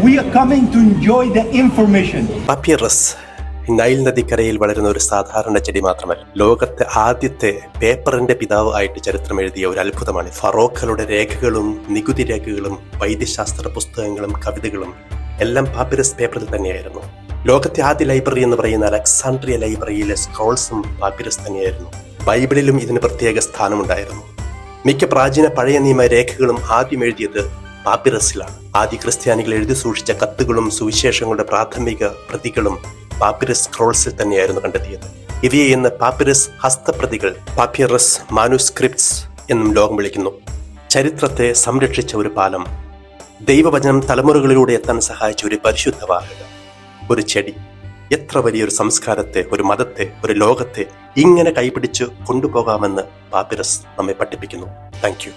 We are coming to enjoy the information. Papyrus Nile നദിക്കരയിൽ വളരുന്ന ഒരു സാധാരണ ചെടി മാത്രമല്ല, ലോകത്തെ ആദ്യത്തെ പേപ്പറിന്റെ പിതാവ് ആയിട്ട് ചരിത്രം എഴുതിയ ഒരു അത്ഭുതമാണ്. ഫറോഖകളുടെ രേഖകളും നികുതി രേഖകളും വൈദ്യശാസ്ത്ര പുസ്തകങ്ങളും കവിതകളും എല്ലാം പാപ്പിറസ് പേപ്പറിൽ തന്നെയായിരുന്നു. ലോകത്തെ ആദ്യ ലൈബ്രറി എന്ന് പറയുന്ന അലക്സാണ്ട്രിയ ലൈബ്രറിയിലെ സ്ക്രോൾസും പാപ്പിറസ് തന്നെയായിരുന്നു. ബൈബിളിലും ഇതിന് പ്രത്യേക സ്ഥാനമുണ്ടായിരുന്നു. മിക്ക പ്രാചീന പഴയ നിയമ രേഖകളും ആദ്യം എഴുതിയത് പാപ്പിറസിലാണ്. ആദ്യ ക്രിസ്ത്യാനികൾ എഴുതി സൂക്ഷിച്ച കത്തുകളും സുവിശേഷങ്ങളുടെ പ്രാഥമിക പ്രതികളും പാപ്പിറസ് സ്ക്രോൾസിൽ തന്നെയായിരുന്നു കണ്ടെത്തിയത്. ഇവയെ ഇന്ന് പാപ്പിറസ് ഹസ്തപ്രതികൾ, പാപ്പിറസ് മാനുസ്ക്രിപ്റ്റ്സ് എന്നും ലോകം വിളിക്കുന്നു. ചരിത്രത്തെ സംരക്ഷിച്ച ഒരു പാലം, ദൈവവചനം തലമുറകളിലൂടെ എത്താൻ സഹായിച്ച ഒരു പരിശുദ്ധ വാഹക, ഒരു ചെടി എത്ര വലിയൊരു സംസ്കാരത്തെ, ഒരു മതത്തെ, ഒരു ലോകത്തെ ഇങ്ങനെ കൈപിടിച്ച് കൊണ്ടുപോകാമെന്ന് പാപ്പിറസ് നമ്മെ പഠിപ്പിക്കുന്നു. Thank you.